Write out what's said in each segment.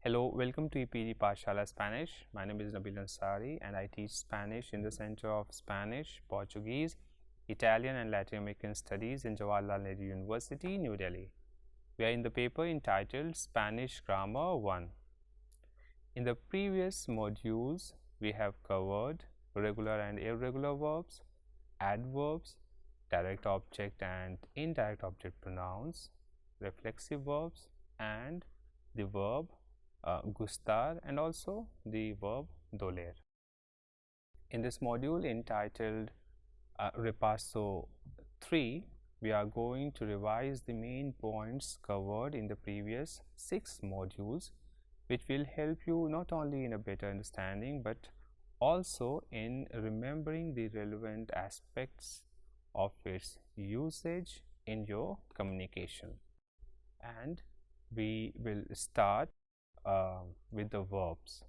Hello, welcome to EPD Pashala Spanish. My name is Nabil Ansari and I teach Spanish in the Center of Spanish, Portuguese, Italian and Latin American Studies in Jawaharlal Nehru University, New Delhi. We are in the paper entitled Spanish Grammar 1. In the previous modules, we have covered regular and irregular verbs, adverbs, direct object and indirect object pronouns, reflexive verbs, and the verb gustar and also the verb doler. In this module entitled Repaso 3, we are going to revise the main points covered in the previous 6 modules, which will help you not only in a better understanding but also in remembering the relevant aspects of its usage in your communication. And we will start with the verbs.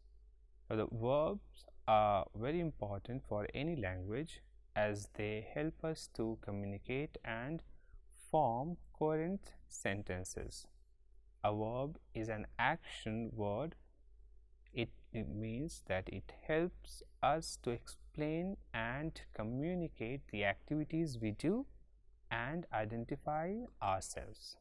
So the verbs are very important for any language as they help us to communicate and form coherent sentences. A verb is an action word. It means that it helps us to explain and communicate the activities we do and identify ourselves.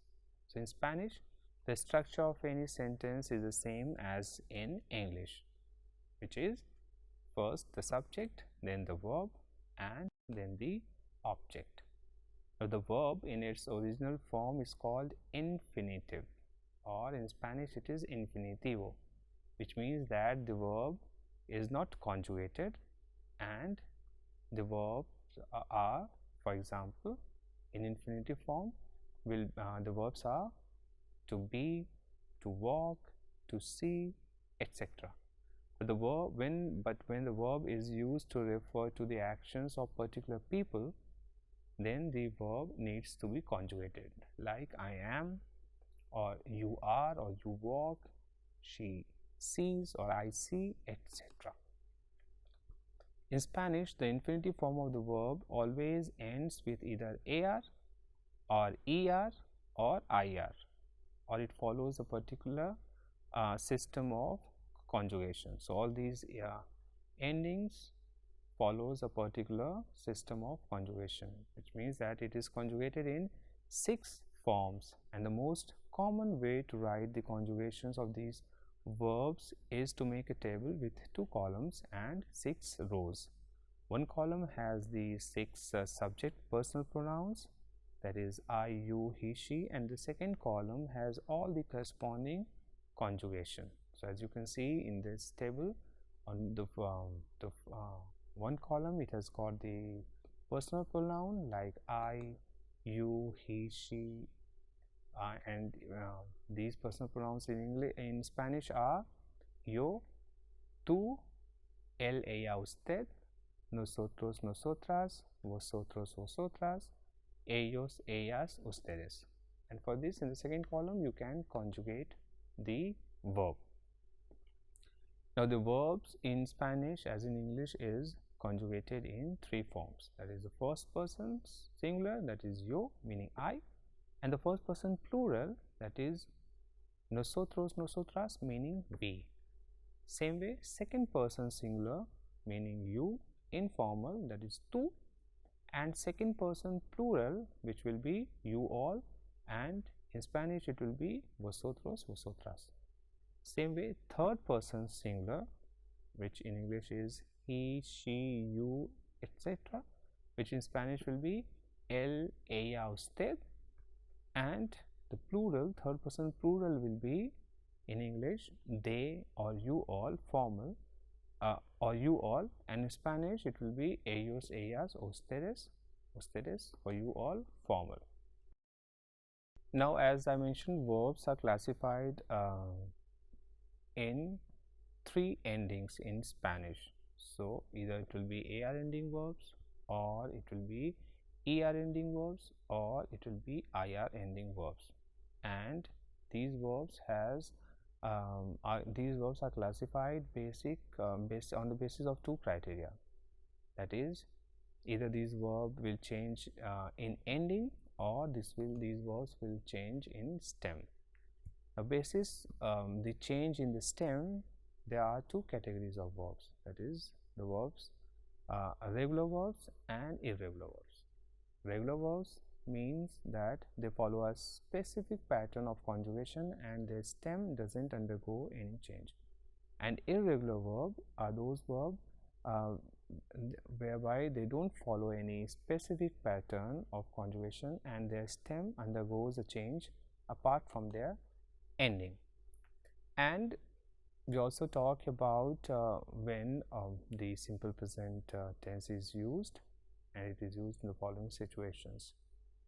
So in Spanish, the structure of any sentence is the same as in English, which is first the subject, then the verb, and then the object. Now, the verb in its original form is called infinitive, or in Spanish it is infinitivo, which means that the verb is not conjugated and the verbs are, for example, in infinitive form, the verbs are to be, to walk, to see, etc. But when the verb is used to refer to the actions of particular people, then the verb needs to be conjugated, like I am, or you are, or you walk, she sees, or I see, etc. In Spanish, the infinitive form of the verb always ends with either AR or ER or IR, or it follows a particular system of conjugation. So, all these endings follows a particular system of conjugation, which means that it is conjugated in 6 forms, and the most common way to write the conjugations of these verbs is to make a table with 2 columns and 6 rows. One column has the 6 subject personal pronouns, that is I, you, he, she, and the second column has all the corresponding conjugation. So, as you can see in this table, on the one column it has got the personal pronoun like I, you, he, she, and these personal pronouns in Spanish are yo, tú, él, ella, usted, nosotros, nosotras, vosotros, vosotras, ellos, ellas, ustedes. And for this, in the second column, you can conjugate the verb. Now, the verbs in Spanish as in English is conjugated in 3 forms. That is the first person singular, that is yo, meaning I, and the first person plural, that is nosotros, nosotras, meaning we. Same way, second person singular, meaning you, informal, that is tú, and second person plural, which will be you all, and in Spanish it will be vosotros, vosotras. Same way, third person singular, which in English is he, she, you, etc., which in Spanish will be él, ella, usted, and the plural, third person plural, will be in English they or you all, formal, or you all, and in Spanish it will be ellos, ellas, ustedes, ustedes, for you all, formal. Now, as I mentioned, verbs are classified in 3 endings in Spanish. So, either it will be AR ending verbs, or it will be ER ending verbs, or it will be IR ending verbs, and these verbs are classified based on the basis of 2 criteria. That is, either these verbs will change in ending, or these verbs will change in stem. Now, basis the change in the stem, there are two categories of verbs, that is the verbs regular verbs and irregular verbs. Regular verbs means that they follow a specific pattern of conjugation and their stem doesn't undergo any change. And irregular verb are those verbs whereby they don't follow any specific pattern of conjugation and their stem undergoes a change apart from their ending. And we also talk about when the simple present tense is used, and it is used in the following situations.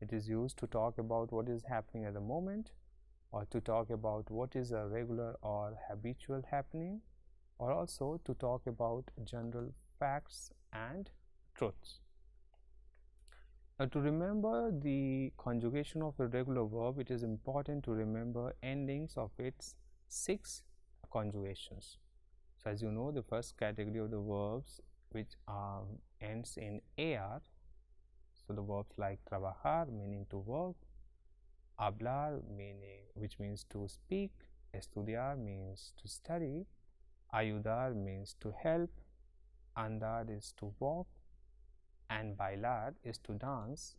It is used to talk about what is happening at the moment, or to talk about what is a regular or habitual happening, or also to talk about general facts and truths. Now, to remember the conjugation of a regular verb, it is important to remember endings of its 6 conjugations. So, as you know, the first category of the verbs which ends in AR, so the verbs like trabajar meaning to work, hablar which means to speak, estudiar means to study, ayudar means to help, andar is to walk, and bailar is to dance.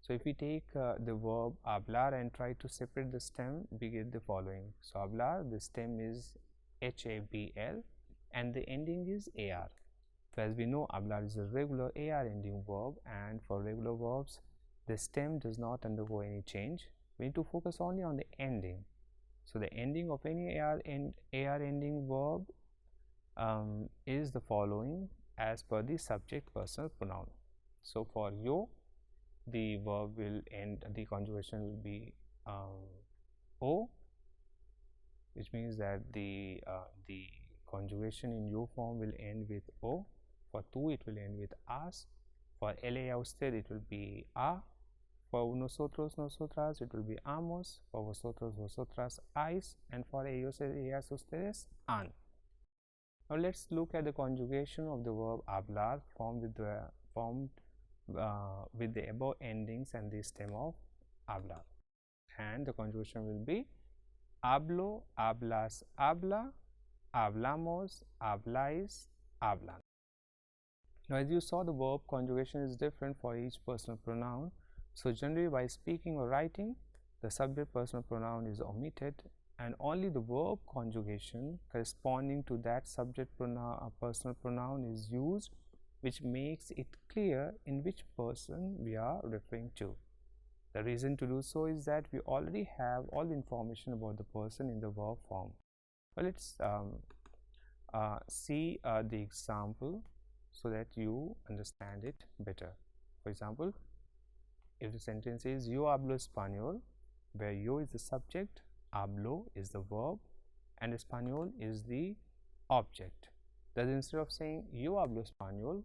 So, if we take the verb hablar and try to separate the stem, we get the following. So, hablar, the stem is HABL and the ending is AR. So, as we know, hablar is a regular AR ending verb, and for regular verbs the stem does not undergo any change. We need to focus only on the ending. So, the ending of any AR ending verb is the following as per the subject personal pronoun. So, for yo, the verb will end, the conjugation will be o, which means that the conjugation in yo form will end with o. For tu, it will end with as. For él, ella, usted, it will be a. For nosotros, nosotras, it will be amos. For vosotros, vosotras, ais. And for ellos, ellas, ustedes, an. Now, let's look at the conjugation of the verb hablar formed with the above endings and the stem of hablar. And the conjugation will be hablo, hablas, habla, hablamos, habláis, hablan. Now, as you saw, the verb conjugation is different for each personal pronoun. So, generally by speaking or writing, the subject personal pronoun is omitted and only the verb conjugation corresponding to that subject personal pronoun is used, which makes it clear in which person we are referring to. The reason to do so is that we already have all the information about the person in the verb form. Well, let's see the example so that you understand it better. For example, if the sentence is yo hablo español, where yo is the subject, hablo is the verb, and español is the object. Thus, instead of saying yo hablo español,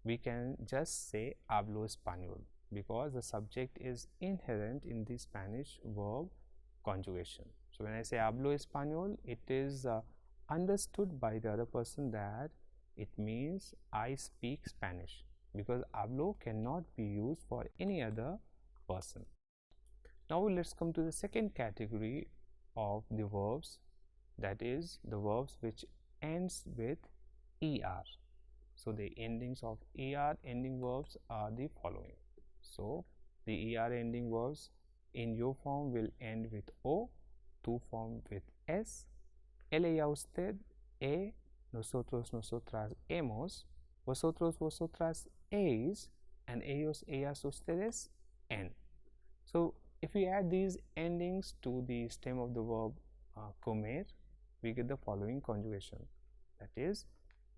we can just say hablo español, because the subject is inherent in the Spanish verb conjugation. So, when I say hablo español, it is understood by the other person that it means I speak Spanish, because hablo cannot be used for any other person. Now, let's come to the second category of the verbs, that is the verbs which ends with er. So, the endings of er ending verbs are the following. So, the er ending verbs in yo form will end with o, tu form with s, él, ella, usted, e, nosotros, nosotras, hemos, vosotros, vosotras, eis, and ellos, ellas, ustedes, en. So, if we add these endings to the stem of the verb comer, we get the following conjugation, that is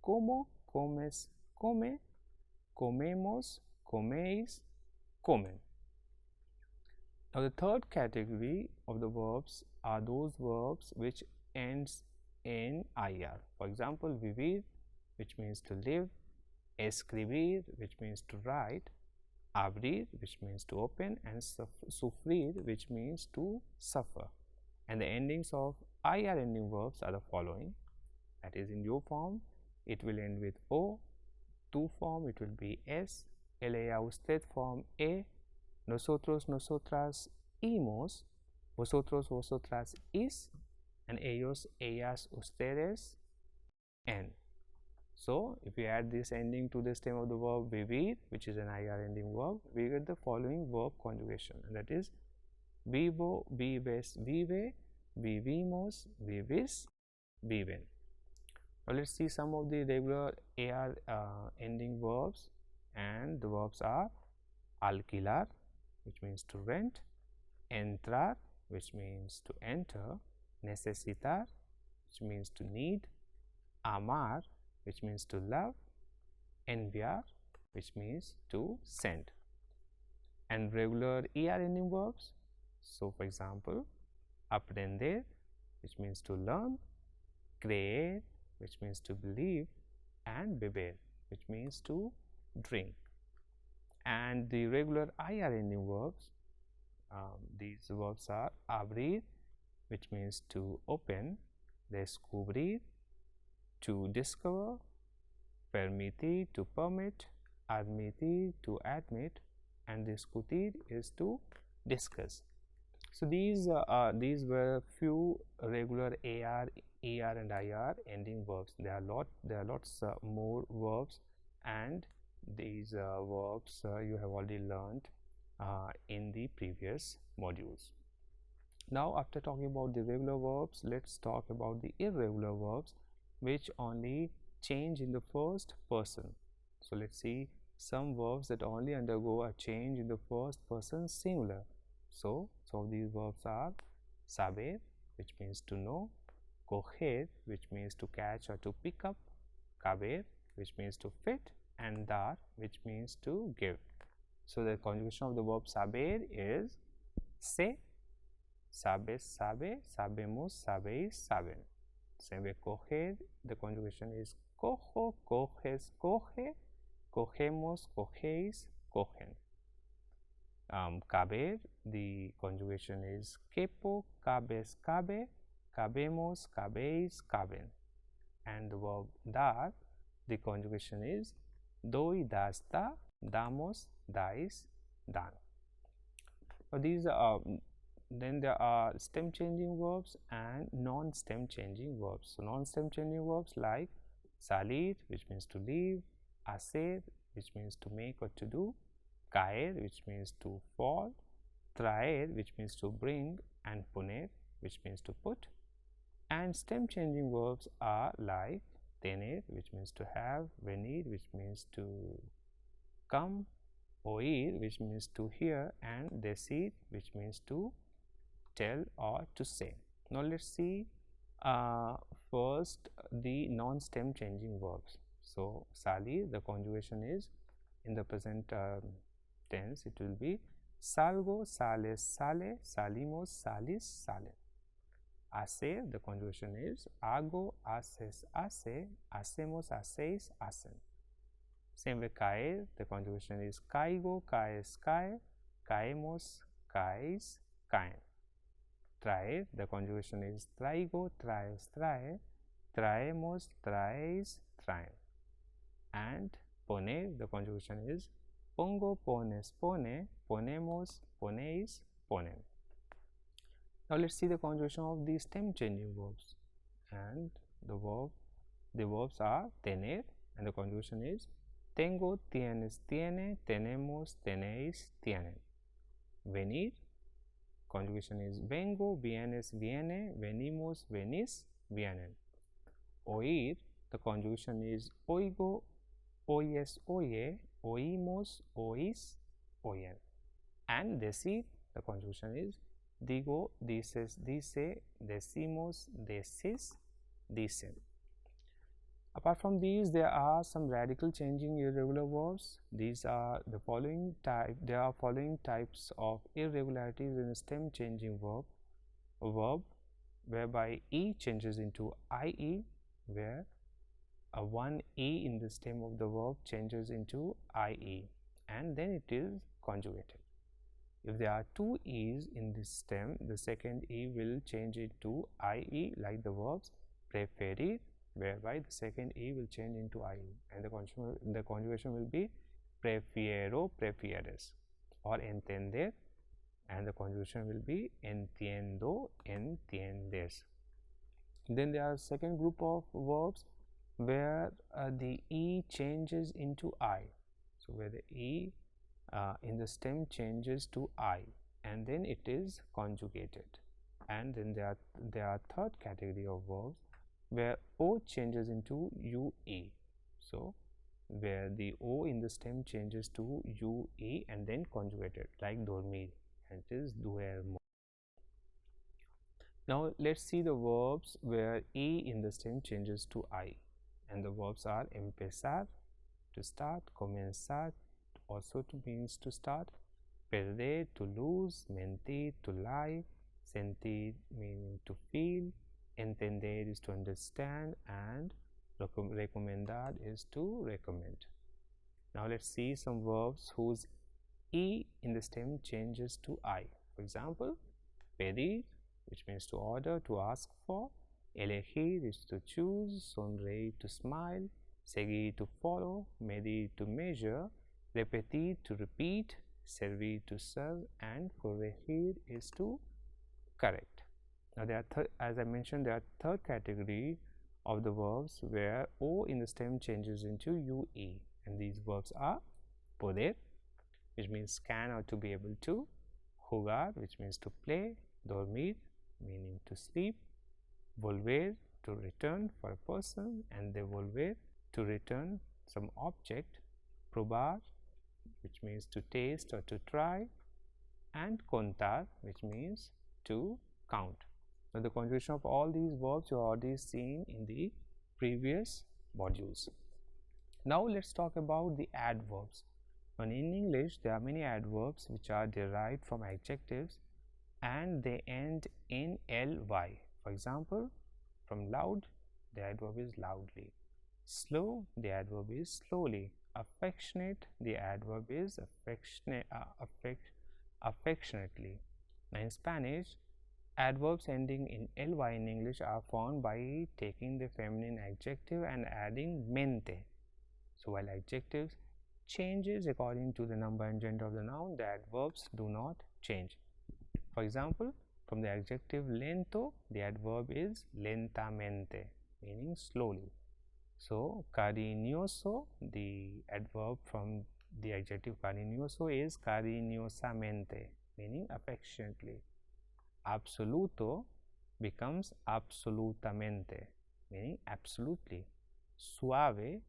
como, comes, come, comemos, coméis, comen. Now, the third category of the verbs are those verbs which ends in ir. For example, vivir, which means to live, escribir, which means to write, abrir, which means to open, and sufrir, which means to suffer. And the endings of ir ending verbs are the following, that is in yo form it will end with o, tu form it will be s, él, ella, usted form e, nosotros, nosotras, imos, Vosotros, vosotras is, and ellos, ellas, ustedes, en. So if you add this ending to the stem of the verb vivir, which is an IR ending verb, we get the following verb conjugation, and that is vivo, vives, vive, vivimos, vivis, viven. Now let's see some of the regular AR ending verbs, and the verbs are alquilar, which means to rent, entrar, which means to enter, necesitar, which means to need, amar, which means to love, enviar, which means to send. And regular ER ending verbs, so for example, aprender, which means to learn, creer, which means to believe, and beber, which means to drink. And the regular IR ending verbs, these verbs are abrir, which means to open, descubrir, to discover, permitir, to permit, admitir, to admit, and discutir is to discuss. So these were few regular AR, ER, and IR ending verbs. There are lots more verbs, and these verbs you have already learned in the previous modules. Now, after talking about the regular verbs, let's talk about the irregular verbs, which only change in the first person. So let's see some verbs that only undergo a change in the first person singular. So these verbs are saber, which means to know, coger, which means to catch or to pick up, caber, which means to fit, and dar, which means to give. So the conjugation of the verb saber is se, sabes, sabe, sabemos, sabeis, saben. Same way coger, the conjugation is cojo, coges, coge, cogemos, cogéis, cogen. Caber, the conjugation is quepo, cabes, cabe, cabemos, cabéis, caben. And the verb dar, the conjugation is doi, das, da, damos, dais, dan. These are then there are stem changing verbs and non-stem changing verbs. So non-stem changing verbs like salir, which means to leave, hacer, which means to make or to do, caer, which means to fall, traer, which means to bring, and poner, which means to put. And stem changing verbs are like tener, which means to have, venir, which means to come, oír, which means to hear, and decir, which means to tell or to say. Now let's see first the non-stem changing verbs. So salir, the conjugation is in the present tense, it will be salgo, sales, sale, salimos, salis, salen. Hacer, the conjugation is hago, haces, hace, hacemos, hacéis, hacen. Same way caer, the conjugation is caigo, caes, cae, caemos, caéis, caen. Traer, the conjugation is traigo, traes, trae, traemos, traéis, traen. And poner, the conjugation is pongo, pones, pone, ponemos, ponéis, ponen. Now let's see the conjugation of these stem changing verbs, and the verbs are tener, and the conjugation is tengo, tienes, tiene, tenemos, tenéis, tienen. Venir, conjugation is vengo, vienes, viene, venimos, venís, vienen. Oír, the conjugation is oigo, oyes, oye, oímos, oís, oyen. And decir, the conjugation is digo, dices, dice, decimos, decís, dicen. Apart from these, there are some radical changing irregular verbs. These are the following type. There are following types of irregularities in a stem changing verb, whereby e changes into ie, where a one e in the stem of the verb changes into ie, and then it is conjugated. If there are two e's in this stem, the second e will change into ie, like the verbs preferir, whereby the second e will change into ie, and the conjugation will be prefiero, prefieres, or entender, and the conjugation will be entiendo, entiendes. Then there are second group of verbs where the E changes into I. So where the E in the stem changes to I, and then it is conjugated. And then there are third category of verbs where O changes into UE. So where the O in the stem changes to UE and then conjugated, like dormir, and it is duermo. Now let's see the verbs where E in the stem changes to I, and the verbs are empezar, to start, comenzar, also to means to start, perder, to lose, mentir, to lie, sentir meaning to feel, entender is to understand, and recomendar is to recommend. Now let's see some verbs whose E in the stem changes to I. For example, pedir, which means to order, to ask for, elegir is to choose, sonreír to smile, seguir to follow, medir to measure, repetir to repeat, servir to serve, and corregir is to correct. Now there are as I mentioned, there are third category of the verbs where O in the stem changes into UE, and these verbs are poder, which means can or to be able to, jugar, which means to play, dormir, meaning to sleep, volver, to return for a person, and devolver, to return some object, probar, which means to taste or to try, and contar, which means to count. Now the conjugation of all these verbs you have already seen in the previous modules. Now let's talk about the adverbs. And in English there are many adverbs which are derived from adjectives and they end in ly. For example, from loud, the adverb is loudly. Slow, the adverb is slowly. Affectionate, the adverb is affectionately. Now in Spanish, adverbs ending in ly in English are found by taking the feminine adjective and adding mente. So while adjectives changes according to the number and gender of the noun, the adverbs do not change. For example, from the adjective lento, the adverb is lentamente, meaning slowly. So cariñoso, the adverb from the adjective cariñoso is cariñosamente, meaning affectionately. Absoluto becomes absolutamente, meaning absolutely. Suave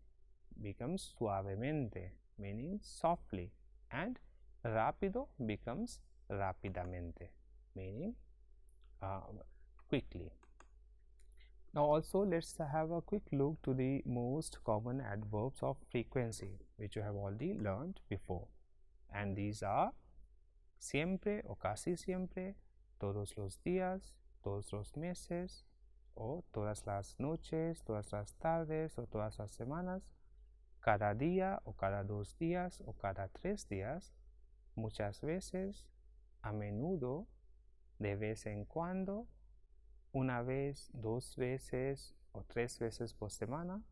becomes suavemente, meaning softly, and rápido becomes rápidamente, meaning quickly. Now also let's have a quick look to the most common adverbs of frequency which you have already learned before, and these are siempre o casi siempre, todos los días, todos los meses, o todas las noches, todas las tardes o todas las semanas, cada día o cada 2 días o cada 3 días, muchas veces, a menudo, de vez en cuando, una vez, 2 veces o 3 veces por semana,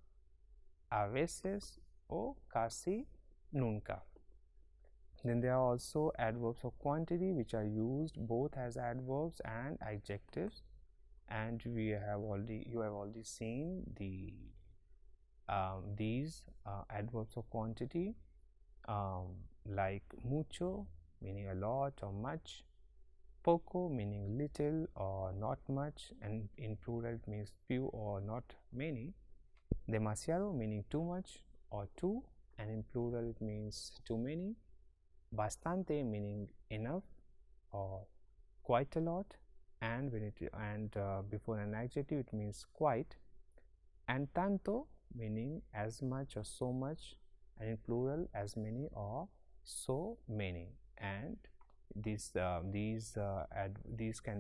a veces o casi nunca. Then there are also adverbs of quantity which are used both as adverbs and adjectives, and you have already seen these adverbs of quantity, like mucho meaning a lot or much, poco meaning little or not much, and in plural it means few or not many, demasiado meaning too much or too, and in plural it means too many, bastante meaning enough or quite a lot, and before an adjective it means quite, and tanto meaning as much or so much, and in plural as many or so many, and these can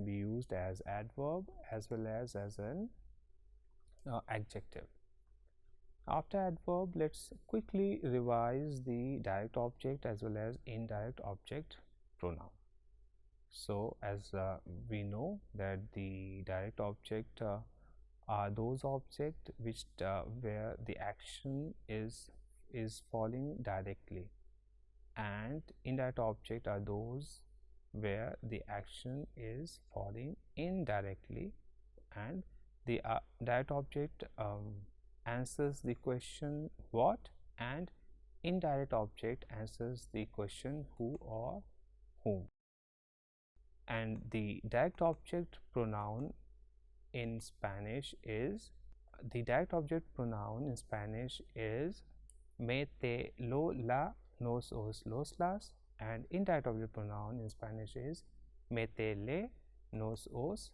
be used as adverb as well as an adjective. After adverb, let's quickly revise the direct object as well as indirect object pronoun. So as we know that the direct object are those objects which where the action is falling directly, and indirect object are those where the action is falling indirectly, and the direct object answers the question what, and indirect object answers the question who or whom. And the direct object pronoun in Spanish is me, te, lo, la, nos, os, los, las, and indirect object pronoun in Spanish is me, te, le, nos, os,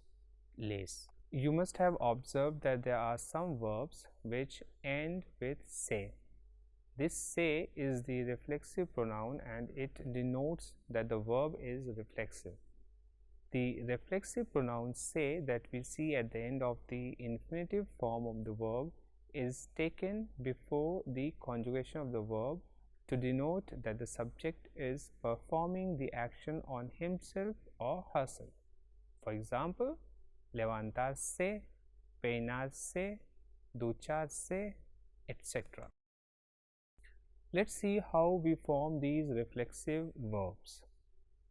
les. You must have observed that there are some verbs which end with se. This se is the reflexive pronoun and it denotes that the verb is reflexive. The reflexive pronoun se that we see at the end of the infinitive form of the verb is taken before the conjugation of the verb to denote that the subject is performing the action on himself or herself. For example, levantarse, peinarse, ducharse, etc. Let's see how we form these reflexive verbs.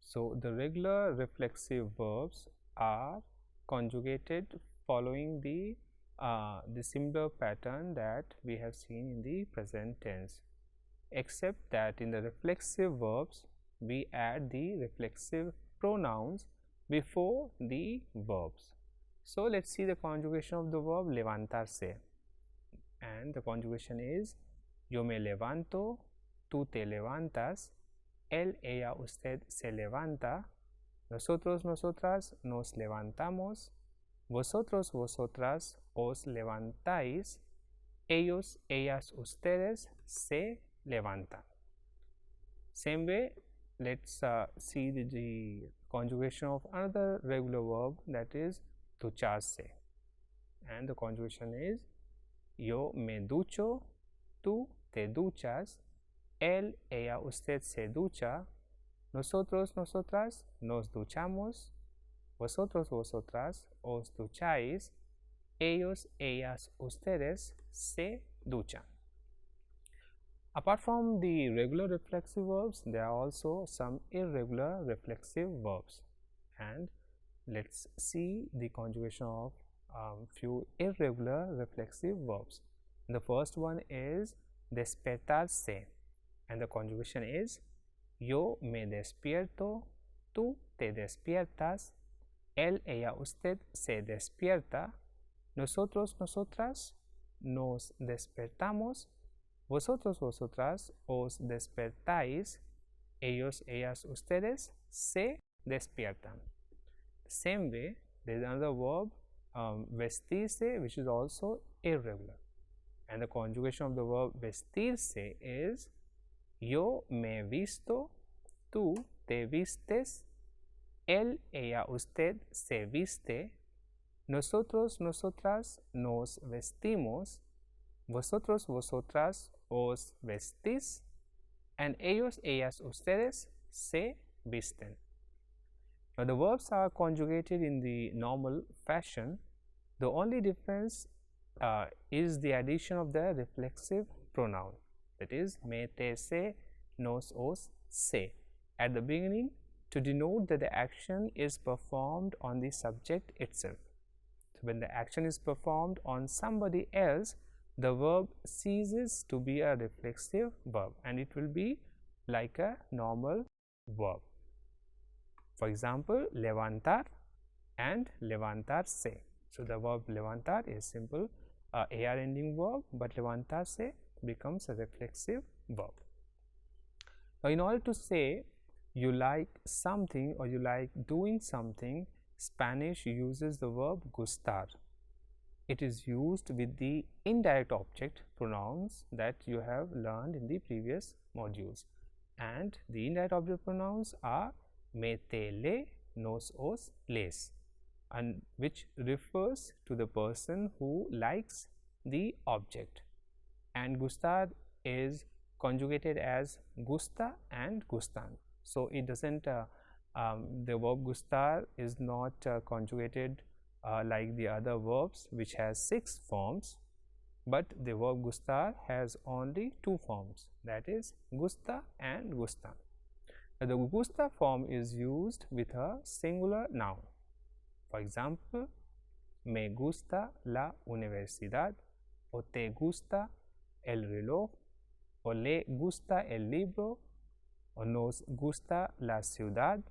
So, the regular reflexive verbs are conjugated following the similar pattern that we have seen in the present tense, except that in the reflexive verbs we add the reflexive pronouns before the verbs. So, let us see the conjugation of the verb levantarse, and the conjugation is yo me levanto, tú te levantas, él, ella, usted se levanta, nosotros, nosotras nos levantamos, vosotros, vosotras os levantáis, ellos, ellas, ustedes se levantan. Same way, let's see the conjugation of another regular verb, that is ducharse, and the conjugation is yo me ducho, tú te duchas, él, ella, usted se ducha, nosotros, nosotras nos duchamos, vosotros, vosotras os ducháis, ellos, ellas, ustedes se duchan. Apart from the regular reflexive verbs, there are also some irregular reflexive verbs, and let's see the conjugation of few irregular reflexive verbs. The first one is despertarse, and the conjugation is yo me despierto, tú te despiertas, él, ella, usted se despierta, nosotros, nosotras nos despertamos, vosotros, vosotras os despertáis, ellos, ellas, ustedes se despiertan. Same way, there is another verb vestirse, which is also irregular, and the conjugation of the verb vestirse is yo me visto, tú te vistes, él, ella, usted se viste, nosotros, nosotras nos vestimos, vosotros, vosotras os vestís, and ellos, ellas, ustedes se visten. Now, the verbs are conjugated in the normal fashion. The only difference is the addition of the reflexive pronoun, that is me, te, se, nos, os, se at the beginning to denote that the action is performed on the subject itself. So, when the action is performed on somebody else, the verb ceases to be a reflexive verb and it will be like a normal verb. For example, levantar and levantarse. So, the verb levantar is simple AR ending verb, but levantarse becomes a reflexive verb. Now, in order to say you like something or you like doing something, Spanish uses the verb gustar. It is used with the indirect object pronouns that you have learned in the previous modules, and the indirect object pronouns are me, te, le, nos, os, les, and which refers to the person who likes the object, and gustar is conjugated as gusta and gustan. So, it does not the verb gustar is not conjugated like the other verbs which has 6 forms, but the verb gustar has only 2 forms, that is gusta and gustan. The gusta form is used with a singular noun. For example, me gusta la universidad, o te gusta el reloj, o le gusta el libro, o nos gusta la ciudad,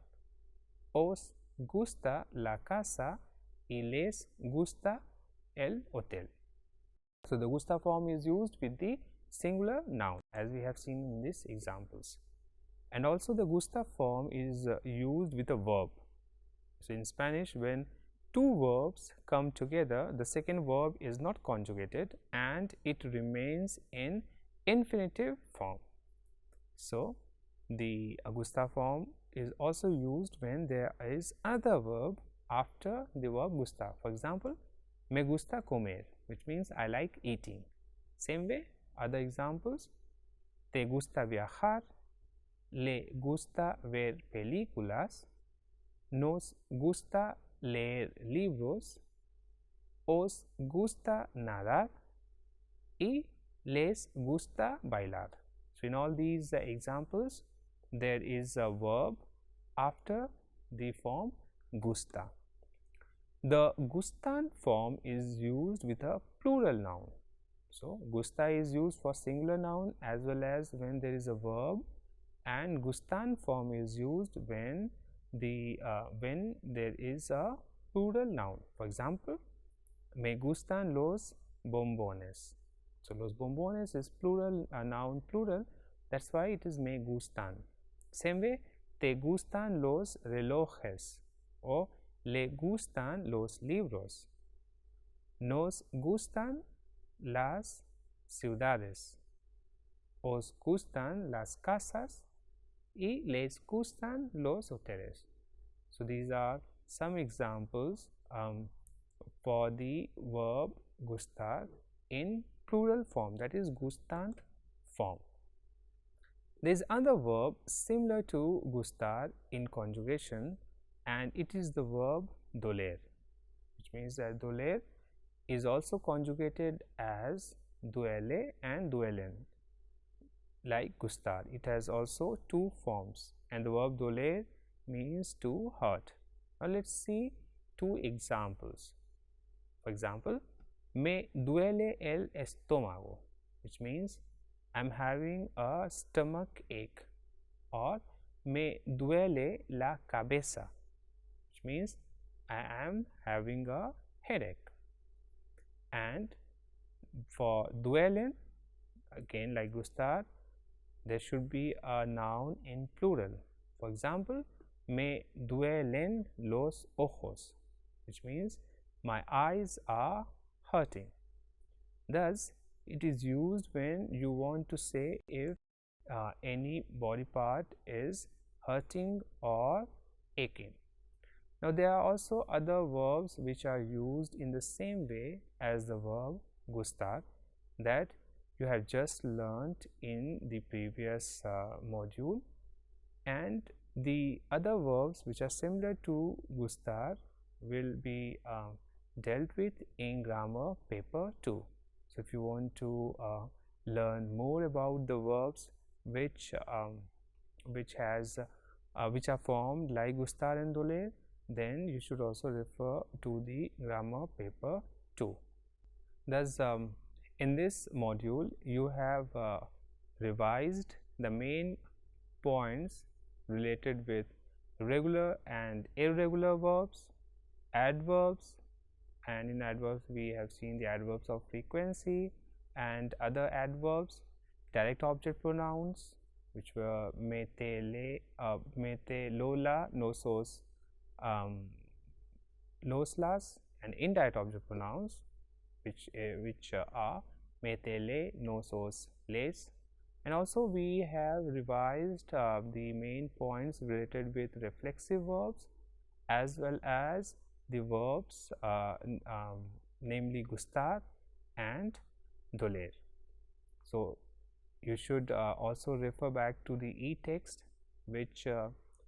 os gusta la casa y les gusta el hotel. So the gusta form is used with the singular noun, as we have seen in these examples. And also the gusta form is used with a verb. So in Spanish, when two verbs come together, the second verb is not conjugated and it remains in infinitive form. So the gusta form is also used when there is another verb after the verb gusta. For example, me gusta comer, which means I like eating. Same way, other examples, te gusta viajar, le gusta ver películas, nos gusta leer libros, os gusta nadar y les gusta bailar. So in all these examples, there is a verb after the form gusta. The gustan form is used with a plural noun. So gusta is used for singular noun as well as when there is a verb, and gustan form is used when there is a plural noun. For example, me gustan los bombones. So los bombones is plural, noun plural, that's why it is me gustan. Same way, te gustan los relojes o le gustan los libros. Nos gustan las ciudades. Os gustan las casas y les gustan los hoteles. So these are some examples for the verb gustar in plural form, that is gustan form. There is another verb similar to gustar in conjugation, and it is the verb doler, which means that doler is also conjugated as duele and duelen. Like gustar, it has also two forms, and the verb doler means to hurt. Now let's see two examples. For example, me duele el estómago, which means I am having a stomach ache, or me duele la cabeza, which means I am having a headache. And for duelen, again like gustar, there should be a noun in plural. For example, me duelen los ojos, which means my eyes are hurting. Thus, it is used when you want to say if any body part is hurting or aching. Now, there are also other verbs which are used in the same way as the verb gustar that you have just learnt in the previous module, and the other verbs which are similar to gustar will be dealt with in grammar paper 2. So if you want to learn more about the verbs which are formed like gustar and doler, then you should also refer to the grammar paper 2. Thus, in this module, you have revised the main points related with regular and irregular verbs, adverbs, and in adverbs we have seen the adverbs of frequency and other adverbs, direct object pronouns which were mete, lola, nosos, los, las, and indirect object pronouns which are mete, le, nosos, les. And also we have revised the main points related with reflexive verbs as well as the verbs namely gustar and doler. So you should also refer back to the e-text which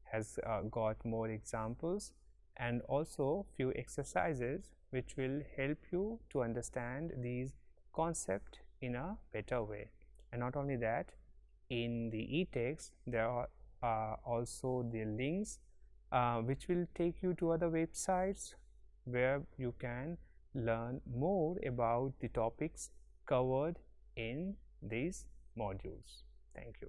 has got more examples and also few exercises which will help you to understand these concepts in a better way. And not only that, in the e-text there are also the links which will take you to other websites where you can learn more about the topics covered in these modules. Thank you.